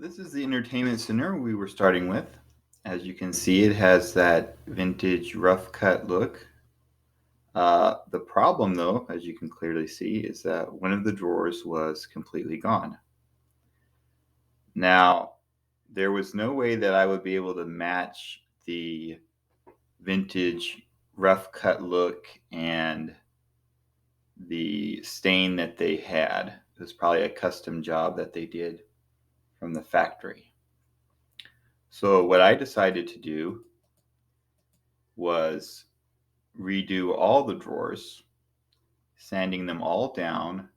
This is the entertainment center we were starting with. As you can see, it has that vintage rough cut look. The problem, though, as you can clearly see, is that one of the drawers was completely gone. Now, there was no way that I would be able to match the vintage rough cut look and the stain that they had. It was probably a custom job that they did from the factory. So, what I decided to do was redo all the drawers, sanding them all down,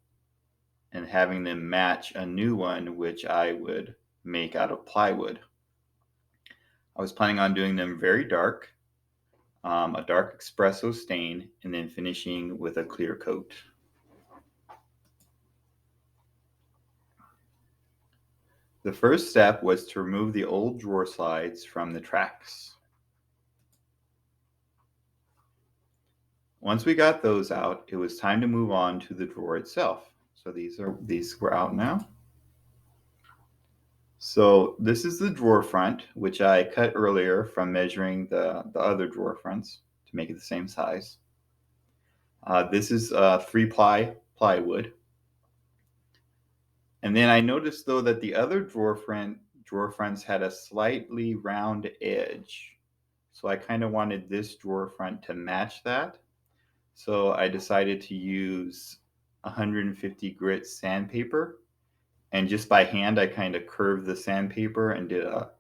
and having them match a new one, which I would make out of plywood. I was planning on doing them very dark, a dark espresso stain, and then finishing with a clear coat. The first step was to remove the old drawer slides from the tracks. Once we got those out, it was time to move on to the drawer itself. So these were out now. So this is the drawer front, which I cut earlier from measuring the other drawer fronts to make it the same size. This is 3-ply plywood. And then I noticed though that the other drawer fronts had a slightly round edge. So I kind of wanted this drawer front to match that. So I decided to use 150 grit sandpaper. And just by hand, I kind of curved the sandpaper and did a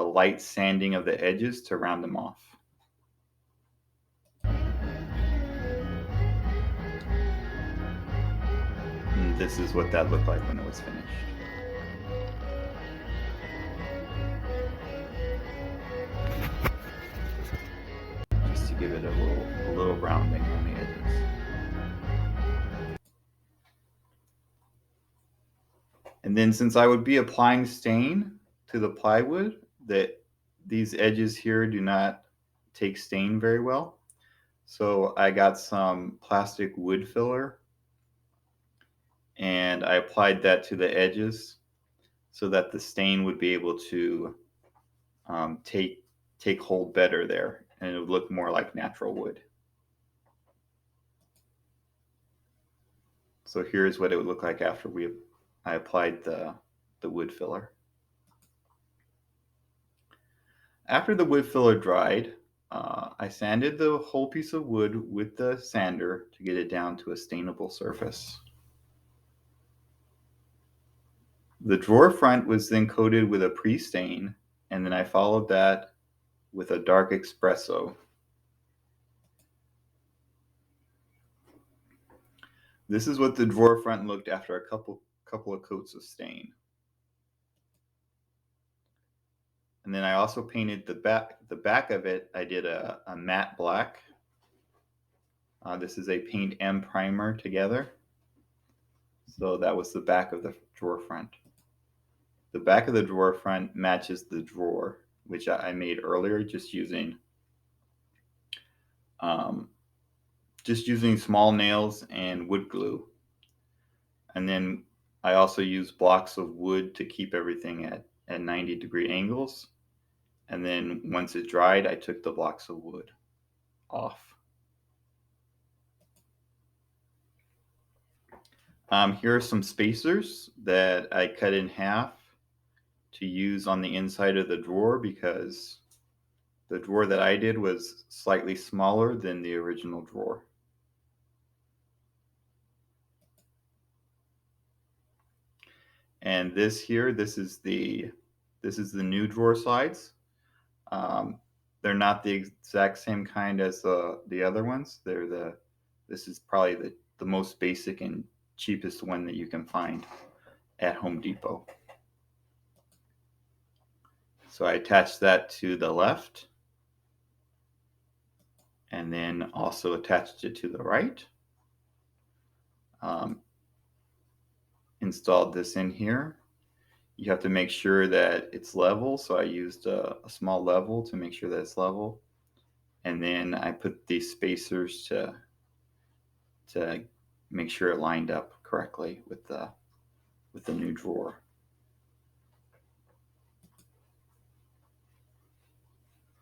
light sanding of the edges to round them off. And this is what that looked like when it was finished. Just to give it a little rounding on the edges. And then since I would be applying stain to the plywood, that these edges here do not take stain very well. So I got some plastic wood filler and I applied that to the edges so that the stain would be able to take hold better there, and it would look more like natural wood. So here's what it would look like after I applied the wood filler. After the wood filler dried, I sanded the whole piece of wood with the sander to get it down to a stainable surface. The drawer front was then coated with a pre-stain, and then I followed that with a dark espresso. This is what the drawer front looked after a couple of coats of stain. And then I also painted the back of it. I did a matte black. This is a Paint M primer together. So that was the back of the drawer front. The back of the drawer front matches the drawer, which I made earlier just using small nails and wood glue. And then I also used blocks of wood to keep everything at 90-degree angles. And then once it dried, I took the blocks of wood off. Here are some spacers that I cut in half to use on the inside of the drawer because the drawer that I did was slightly smaller than the original drawer. And this is the new drawer slides. They're not the exact same kind as the other ones. This is probably the most basic and cheapest one that you can find at Home Depot. So I attached that to the left and then also attached it to the right. Installed this in here. You have to make sure that it's level. So I used a small level to make sure that it's level. And then I put these spacers to make sure it lined up correctly with the new drawer.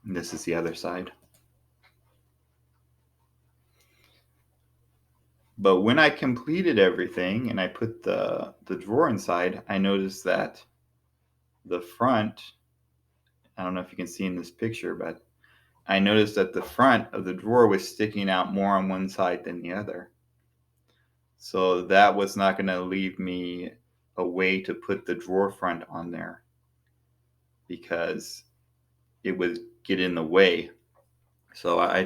And this is the other side. But when I completed everything and I put the drawer inside, I noticed that the front, I don't know if you can see in this picture, but I noticed that the front of the drawer was sticking out more on one side than the other. So that was not going to leave me a way to put the drawer front on there because it would get in the way. So I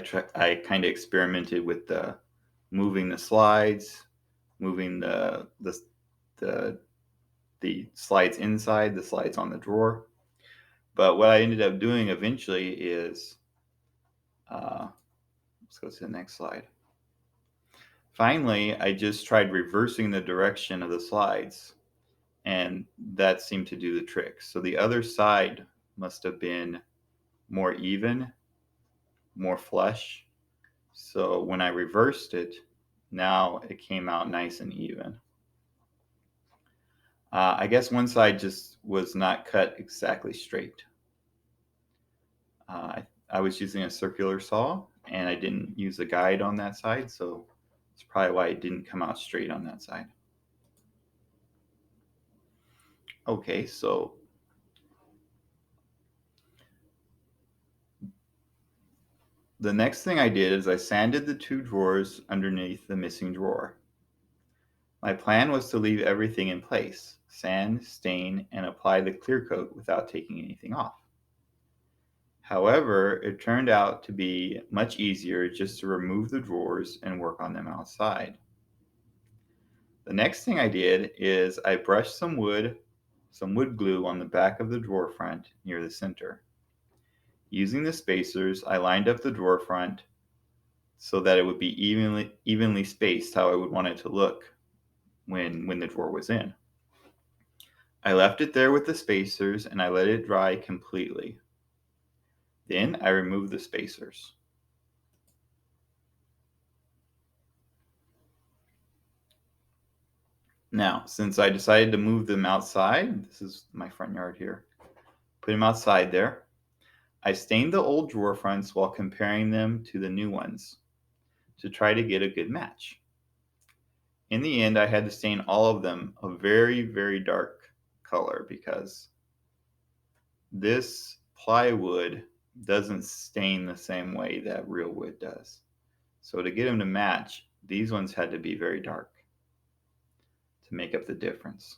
kind of experimented with moving the slides, moving the the slides inside, the slides on the drawer. But what I ended up doing eventually is, let's go to the next slide. Finally, I just tried reversing the direction of the slides, and that seemed to do the trick. So the other side must have been more even, more flush. So when I reversed it, now it came out nice and even. I guess one side just was not cut exactly straight. I was using a circular saw and I didn't use a guide on that side, so that's probably why it didn't come out straight on that side. Okay, so the next thing I did is I sanded the two drawers underneath the missing drawer. My plan was to leave everything in place, sand, stain, and apply the clear coat without taking anything off. However, it turned out to be much easier just to remove the drawers and work on them outside. The next thing I did is I brushed some wood glue on the back of the drawer front near the center. Using the spacers, I lined up the drawer front so that it would be evenly spaced how I would want it to look when the drawer was in. I left it there with the spacers and I let it dry completely. Then I removed the spacers. Now, since I decided to move them outside, this is my front yard here, put them outside there, I stained the old drawer fronts while comparing them to the new ones to try to get a good match. In the end, I had to stain all of them a very, very dark color because this plywood doesn't stain the same way that real wood does. So to get them to match, these ones had to be very dark to make up the difference.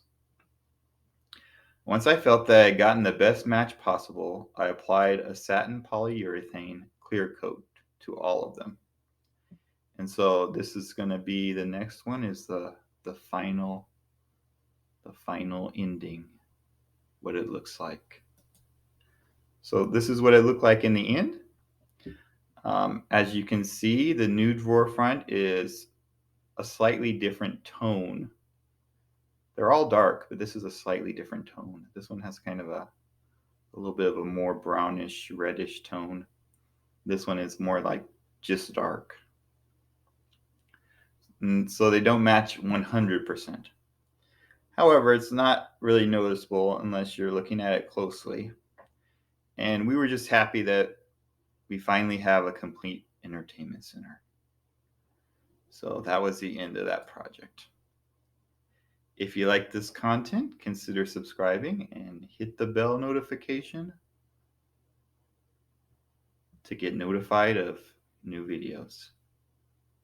Once I felt that I had gotten the best match possible, I applied a satin polyurethane clear coat to all of them. And so this is going to be the next one is the final ending, what it looks like. So this is what it looked like in the end. As you can see, the new drawer front is a slightly different tone. They're all dark, but this is a slightly different tone. This one has kind of a little bit of a more brownish, reddish tone. This one is more like just dark. And so they don't match 100%. However, it's not really noticeable unless you're looking at it closely. And we were just happy that we finally have a complete entertainment center. So that was the end of that project. If you like this content, consider subscribing and hit the bell notification to get notified of new videos.